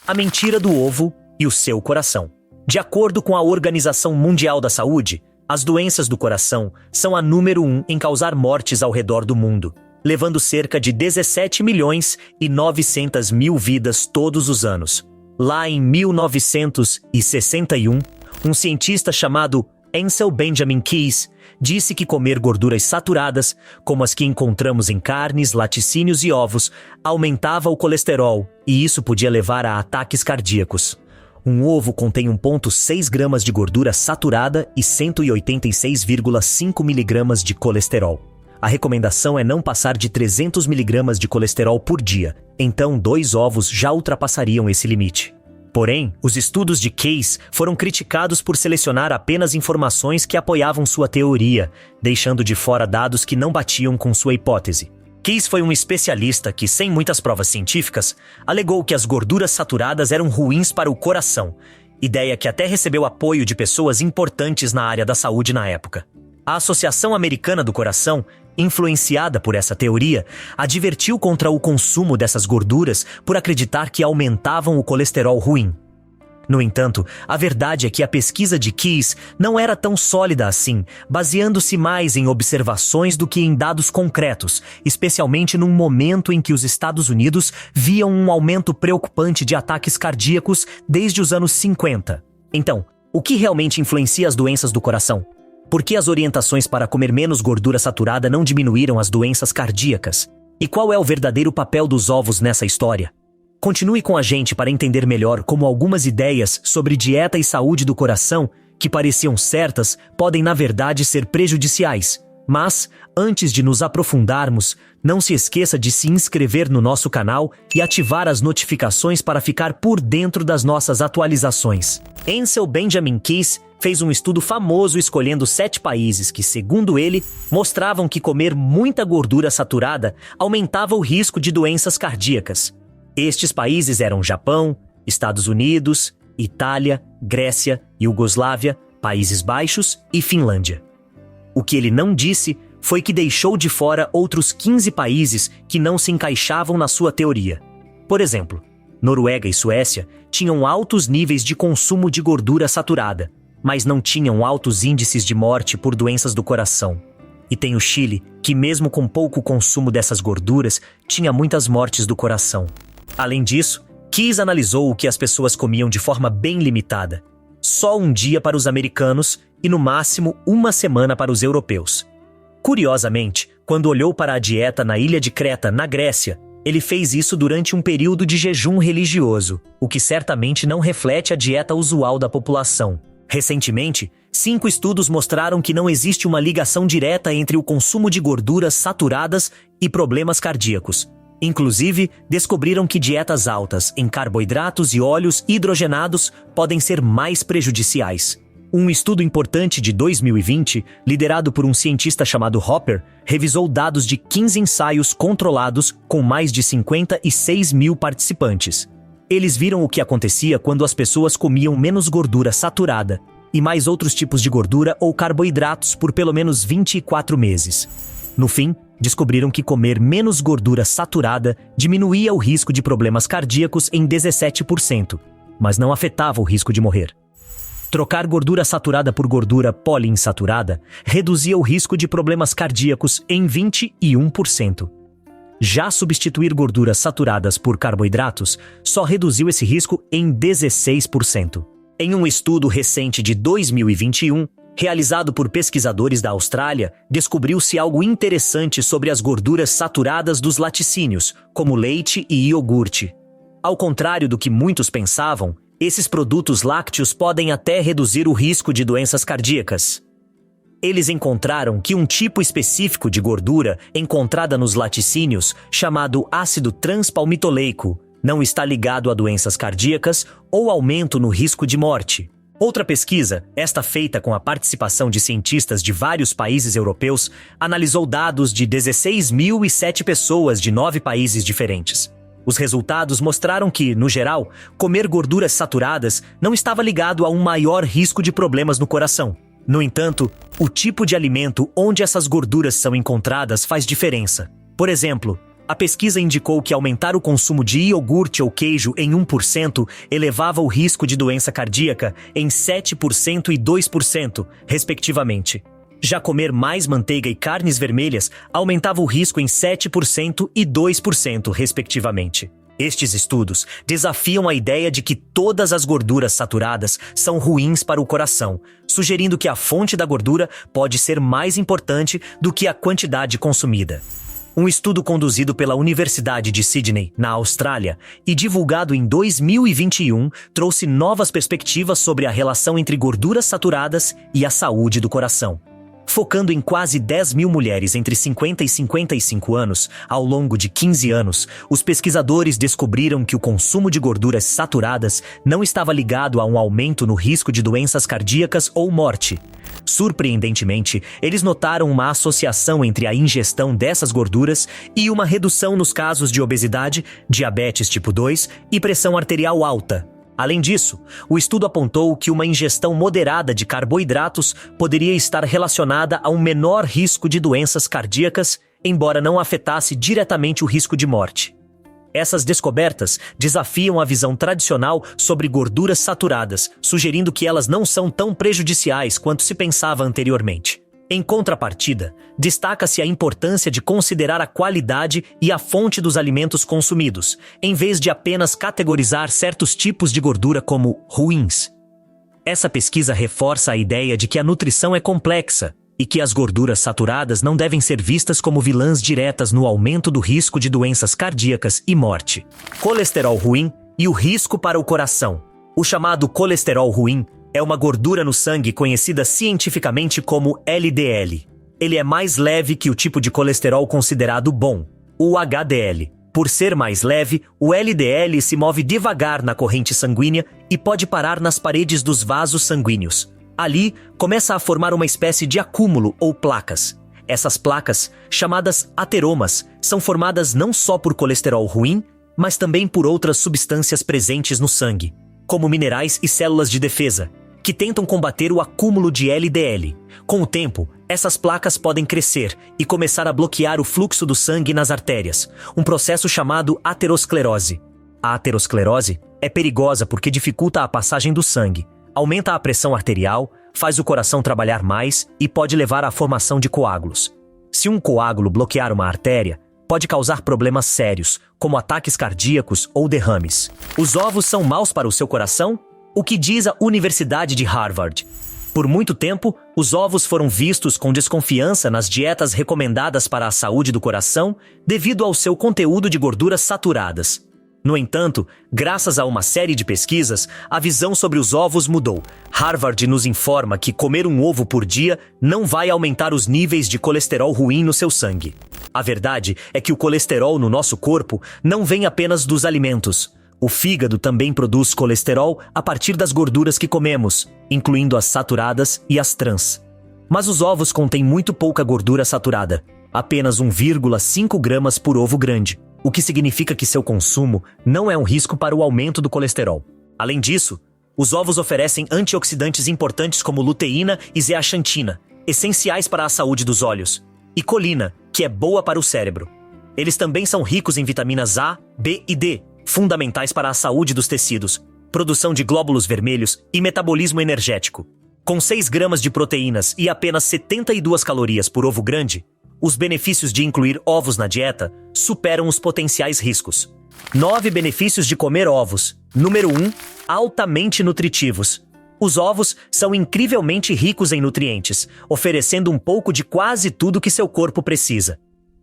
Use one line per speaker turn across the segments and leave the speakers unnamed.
a mentira do ovo e o seu coração. De acordo com a Organização Mundial da Saúde, as doenças do coração são a número 1 em causar mortes ao redor do mundo, levando cerca de 17 milhões e 900 mil vidas todos os anos. Lá em 1961, um cientista chamado Ansel Benjamin Keys disse que comer gorduras saturadas, como as que encontramos em carnes, laticínios e ovos, aumentava o colesterol e isso podia levar a ataques cardíacos. Um ovo contém 1,6 gramas de gordura saturada e 186,5 miligramas de colesterol. A recomendação é não passar de 300 miligramas de colesterol por dia, então 2 ovos já ultrapassariam esse limite. Porém, os estudos de Keys foram criticados por selecionar apenas informações que apoiavam sua teoria, deixando de fora dados que não batiam com sua hipótese. Keys foi um especialista que, sem muitas provas científicas, alegou que as gorduras saturadas eram ruins para o coração, ideia que até recebeu apoio de pessoas importantes na área da saúde na época. A Associação Americana do Coração, influenciada por essa teoria, advertiu contra o consumo dessas gorduras por acreditar que aumentavam o colesterol ruim. No entanto, a verdade é que a pesquisa de Keys não era tão sólida assim, baseando-se mais em observações do que em dados concretos, especialmente num momento em que os Estados Unidos viam um aumento preocupante de ataques cardíacos desde os anos 50. Então, o que realmente influencia as doenças do coração? Por que as orientações para comer menos gordura saturada não diminuíram as doenças cardíacas? E qual é o verdadeiro papel dos ovos nessa história? Continue com a gente para entender melhor como algumas ideias sobre dieta e saúde do coração, que pareciam certas, podem na verdade ser prejudiciais. Mas, antes de nos aprofundarmos, não se esqueça de se inscrever no nosso canal e ativar as notificações para ficar por dentro das nossas atualizações. Ansel Benjamin Keys fez um estudo famoso escolhendo 7 países que, segundo ele, mostravam que comer muita gordura saturada aumentava o risco de doenças cardíacas. Estes países eram Japão, Estados Unidos, Itália, Grécia, Iugoslávia, Países Baixos e Finlândia. O que ele não disse foi que deixou de fora outros 15 países que não se encaixavam na sua teoria. Por exemplo, Noruega e Suécia tinham altos níveis de consumo de gordura saturada, mas não tinham altos índices de morte por doenças do coração. E tem o Chile, que mesmo com pouco consumo dessas gorduras, tinha muitas mortes do coração. Além disso, Keys analisou o que as pessoas comiam de forma bem limitada. Só um dia para os americanos e, no máximo, uma semana para os europeus. Curiosamente, quando olhou para a dieta na ilha de Creta, na Grécia, ele fez isso durante um período de jejum religioso, o que certamente não reflete a dieta usual da população. Recentemente, 5 estudos mostraram que não existe uma ligação direta entre o consumo de gorduras saturadas e problemas cardíacos. Inclusive, descobriram que dietas altas em carboidratos e óleos hidrogenados podem ser mais prejudiciais. Um estudo importante de 2020, liderado por um cientista chamado Hopper, revisou dados de 15 ensaios controlados com mais de 56 mil participantes. Eles viram o que acontecia quando as pessoas comiam menos gordura saturada e mais outros tipos de gordura ou carboidratos por pelo menos 24 meses. No fim, descobriram que comer menos gordura saturada diminuía o risco de problemas cardíacos em 17%, mas não afetava o risco de morrer. Trocar gordura saturada por gordura poliinsaturada reduzia o risco de problemas cardíacos em 21%. Já substituir gorduras saturadas por carboidratos só reduziu esse risco em 16%. Em um estudo recente de 2021, realizado por pesquisadores da Austrália, descobriu-se algo interessante sobre as gorduras saturadas dos laticínios, como leite e iogurte. Ao contrário do que muitos pensavam, esses produtos lácteos podem até reduzir o risco de doenças cardíacas. Eles encontraram que um tipo específico de gordura encontrada nos laticínios, chamado ácido transpalmitoleico, não está ligado a doenças cardíacas ou aumento no risco de morte. Outra pesquisa, esta feita com a participação de cientistas de vários países europeus, analisou dados de 16.007 pessoas de 9 países diferentes. Os resultados mostraram que, no geral, comer gorduras saturadas não estava ligado a um maior risco de problemas no coração. No entanto, o tipo de alimento onde essas gorduras são encontradas faz diferença. Por exemplo, A pesquisa indicou que aumentar o consumo de iogurte ou queijo em 1% elevava o risco de doença cardíaca em 7% e 2%, respectivamente. Já comer mais manteiga e carnes vermelhas aumentava o risco em 7% e 2%, respectivamente. Estes estudos desafiam a ideia de que todas as gorduras saturadas são ruins para o coração, sugerindo que a fonte da gordura pode ser mais importante do que a quantidade consumida. Um estudo conduzido pela Universidade de Sydney, na Austrália, e divulgado em 2021, trouxe novas perspectivas sobre a relação entre gorduras saturadas e a saúde do coração. Focando em quase 10 mil mulheres entre 50 e 55 anos, ao longo de 15 anos, os pesquisadores descobriram que o consumo de gorduras saturadas não estava ligado a um aumento no risco de doenças cardíacas ou morte. Surpreendentemente, eles notaram uma associação entre a ingestão dessas gorduras e uma redução nos casos de obesidade, diabetes tipo 2 e pressão arterial alta. Além disso, o estudo apontou que uma ingestão moderada de carboidratos poderia estar relacionada a um menor risco de doenças cardíacas, embora não afetasse diretamente o risco de morte. Essas descobertas desafiam a visão tradicional sobre gorduras saturadas, sugerindo que elas não são tão prejudiciais quanto se pensava anteriormente. Em contrapartida, destaca-se a importância de considerar a qualidade e a fonte dos alimentos consumidos, em vez de apenas categorizar certos tipos de gordura como ruins. Essa pesquisa reforça a ideia de que a nutrição é complexa e que as gorduras saturadas não devem ser vistas como vilãs diretas no aumento do risco de doenças cardíacas e morte. Colesterol ruim e o risco para o coração. O chamado colesterol ruim é uma gordura no sangue conhecida cientificamente como LDL. Ele é mais leve que o tipo de colesterol considerado bom, o HDL. Por ser mais leve, o LDL se move devagar na corrente sanguínea e pode parar nas paredes dos vasos sanguíneos. Ali, começa a formar uma espécie de acúmulo ou placas. Essas placas, chamadas ateromas, são formadas não só por colesterol ruim, mas também por outras substâncias presentes no sangue, como minerais e células de defesa, que tentam combater o acúmulo de LDL. Com o tempo, essas placas podem crescer e começar a bloquear o fluxo do sangue nas artérias, um processo chamado aterosclerose. A aterosclerose é perigosa porque dificulta a passagem do sangue, aumenta a pressão arterial, faz o coração trabalhar mais e pode levar à formação de coágulos. Se um coágulo bloquear uma artéria, pode causar problemas sérios, como ataques cardíacos ou derrames. Os ovos são maus para o seu coração? O que diz a Universidade de Harvard? Por muito tempo, os ovos foram vistos com desconfiança nas dietas recomendadas para a saúde do coração devido ao seu conteúdo de gorduras saturadas. No entanto, graças a uma série de pesquisas, a visão sobre os ovos mudou. Harvard nos informa que comer um ovo por dia não vai aumentar os níveis de colesterol ruim no seu sangue. A verdade é que o colesterol no nosso corpo não vem apenas dos alimentos. O fígado também produz colesterol a partir das gorduras que comemos, incluindo as saturadas e as trans. Mas os ovos contêm muito pouca gordura saturada, apenas 1,5 gramas por ovo grande, o que significa que seu consumo não é um risco para o aumento do colesterol. Além disso, os ovos oferecem antioxidantes importantes como luteína e zeaxantina, essenciais para a saúde dos olhos, e colina, que é boa para o cérebro. Eles também são ricos em vitaminas A, B e D, fundamentais para a saúde dos tecidos, produção de glóbulos vermelhos e metabolismo energético. Com 6 gramas de proteínas e apenas 72 calorias por ovo grande, os benefícios de incluir ovos na dieta superam os potenciais riscos. 9 benefícios de comer ovos. Número 1. Altamente nutritivos. Os ovos são incrivelmente ricos em nutrientes, oferecendo um pouco de quase tudo que seu corpo precisa.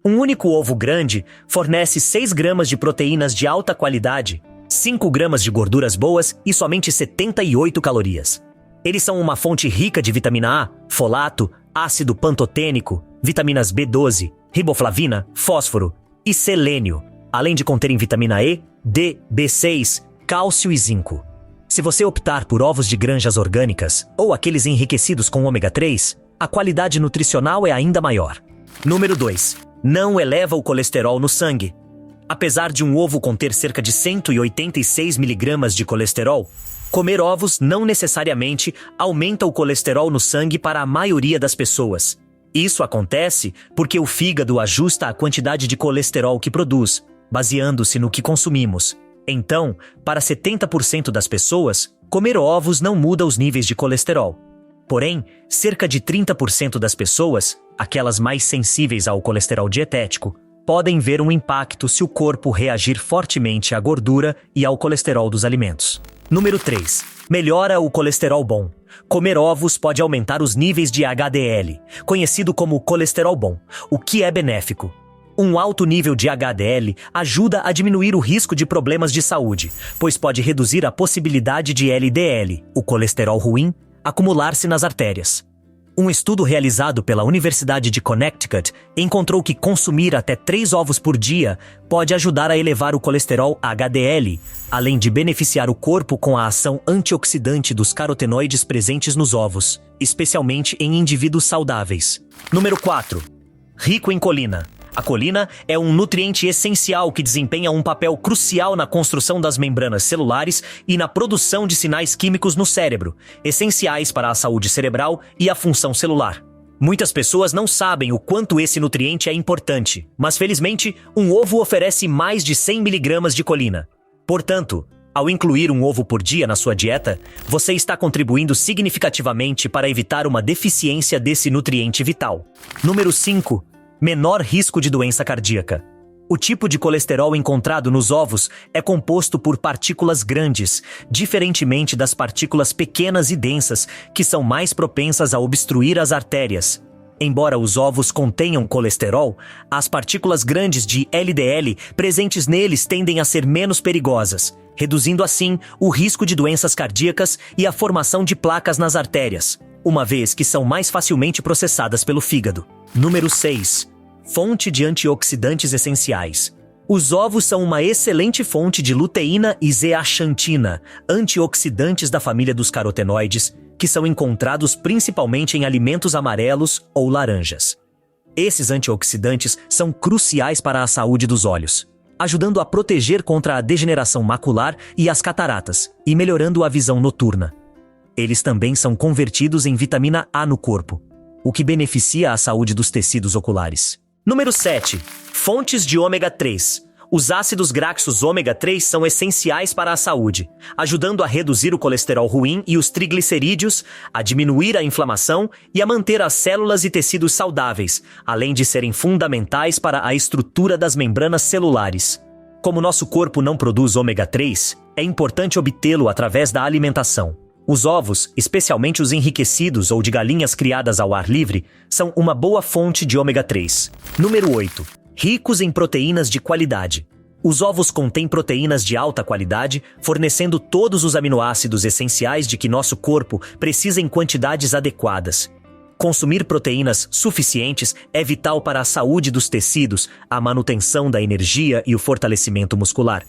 Um único ovo grande fornece 6 gramas de proteínas de alta qualidade, 5 gramas de gorduras boas e somente 78 calorias. Eles são uma fonte rica de vitamina A, folato, ácido pantotênico, vitaminas B12, riboflavina, fósforo e selênio, além de conterem vitamina E, D, B6, cálcio e zinco. Se você optar por ovos de granjas orgânicas ou aqueles enriquecidos com ômega 3, a qualidade nutricional é ainda maior. Número 2. Não eleva o colesterol no sangue. Apesar de um ovo conter cerca de 186 miligramas de colesterol, comer ovos não necessariamente aumenta o colesterol no sangue para a maioria das pessoas. Isso acontece porque o fígado ajusta a quantidade de colesterol que produz, baseando-se no que consumimos. Então, para 70% das pessoas, comer ovos não muda os níveis de colesterol. Porém, cerca de 30% das pessoas, aquelas mais sensíveis ao colesterol dietético, podem ver um impacto se o corpo reagir fortemente à gordura e ao colesterol dos alimentos. Número 3. Melhora o colesterol bom. Comer ovos pode aumentar os níveis de HDL, conhecido como colesterol bom, o que é benéfico. Um alto nível de HDL ajuda a diminuir o risco de problemas de saúde, pois pode reduzir a possibilidade de LDL, o colesterol ruim, acumular-se nas artérias. Um estudo realizado pela Universidade de Connecticut encontrou que consumir até 3 ovos por dia pode ajudar a elevar o colesterol HDL, além de beneficiar o corpo com a ação antioxidante dos carotenoides presentes nos ovos, especialmente em indivíduos saudáveis. Número 4. Rico em colina. A colina é um nutriente essencial que desempenha um papel crucial na construção das membranas celulares e na produção de sinais químicos no cérebro, essenciais para a saúde cerebral e a função celular. Muitas pessoas não sabem o quanto esse nutriente é importante, mas felizmente, um ovo oferece mais de 100 mg de colina. Portanto, ao incluir um ovo por dia na sua dieta, você está contribuindo significativamente para evitar uma deficiência desse nutriente vital. Número 5. Menor risco de doença cardíaca. O tipo de colesterol encontrado nos ovos é composto por partículas grandes, diferentemente das partículas pequenas e densas, que são mais propensas a obstruir as artérias. Embora os ovos contenham colesterol, as partículas grandes de LDL presentes neles tendem a ser menos perigosas, reduzindo assim o risco de doenças cardíacas e a formação de placas nas artérias, uma vez que são mais facilmente processadas pelo fígado. Número 6. Fonte de antioxidantes essenciais. Os ovos são uma excelente fonte de luteína e zeaxantina, antioxidantes da família dos carotenoides, que são encontrados principalmente em alimentos amarelos ou laranjas. Esses antioxidantes são cruciais para a saúde dos olhos, ajudando a proteger contra a degeneração macular e as cataratas, e melhorando a visão noturna. Eles também são convertidos em vitamina A no corpo, o que beneficia a saúde dos tecidos oculares. Número 7. Fontes de ômega 3. Os ácidos graxos ômega 3 são essenciais para a saúde, ajudando a reduzir o colesterol ruim e os triglicerídeos, a diminuir a inflamação e a manter as células e tecidos saudáveis, além de serem fundamentais para a estrutura das membranas celulares. Como nosso corpo não produz ômega 3, é importante obtê-lo através da alimentação. Os ovos, especialmente os enriquecidos ou de galinhas criadas ao ar livre, são uma boa fonte de ômega 3. Número 8. Ricos em proteínas de qualidade. Os ovos contêm proteínas de alta qualidade, fornecendo todos os aminoácidos essenciais de que nosso corpo precisa em quantidades adequadas. Consumir proteínas suficientes é vital para a saúde dos tecidos, a manutenção da energia e o fortalecimento muscular.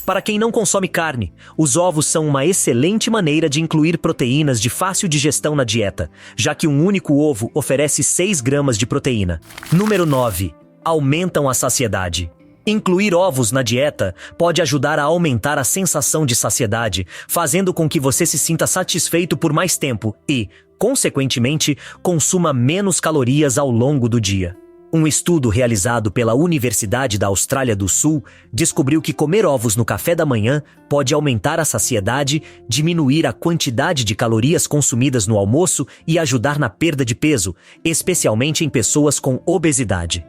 Para quem não consome carne, os ovos são uma excelente maneira de incluir proteínas de fácil digestão na dieta, já que um único ovo oferece 6 gramas de proteína. Número 9. Aumentam a saciedade. Incluir ovos na dieta pode ajudar a aumentar a sensação de saciedade, fazendo com que você se sinta satisfeito por mais tempo e, consequentemente, consuma menos calorias ao longo do dia. Um estudo realizado pela Universidade da Austrália do Sul descobriu que comer ovos no café da manhã pode aumentar a saciedade, diminuir a quantidade de calorias consumidas no almoço e ajudar na perda de peso, especialmente em pessoas com obesidade.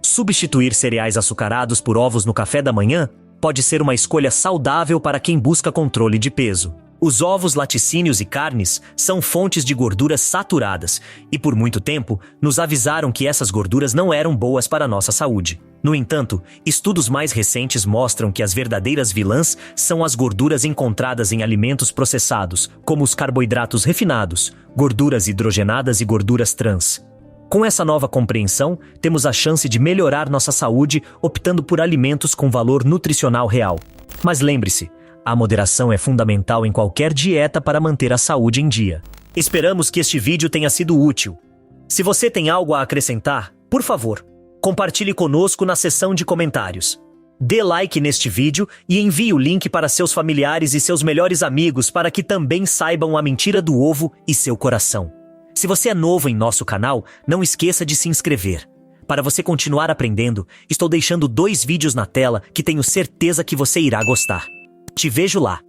Substituir cereais açucarados por ovos no café da manhã pode ser uma escolha saudável para quem busca controle de peso. Os ovos, laticínios e carnes são fontes de gorduras saturadas e, por muito tempo, nos avisaram que essas gorduras não eram boas para a nossa saúde. No entanto, estudos mais recentes mostram que as verdadeiras vilãs são as gorduras encontradas em alimentos processados, como os carboidratos refinados, gorduras hidrogenadas e gorduras trans. Com essa nova compreensão, temos a chance de melhorar nossa saúde optando por alimentos com valor nutricional real. Mas lembre-se, a moderação é fundamental em qualquer dieta para manter a saúde em dia. Esperamos que este vídeo tenha sido útil. Se você tem algo a acrescentar, por favor, compartilhe conosco na seção de comentários. Dê like neste vídeo e envie o link para seus familiares e seus melhores amigos para que também saibam a mentira do ovo e seu coração. Se você é novo em nosso canal, não esqueça de se inscrever. Para você continuar aprendendo, estou deixando 2 vídeos na tela que tenho certeza que você irá gostar. Te vejo lá!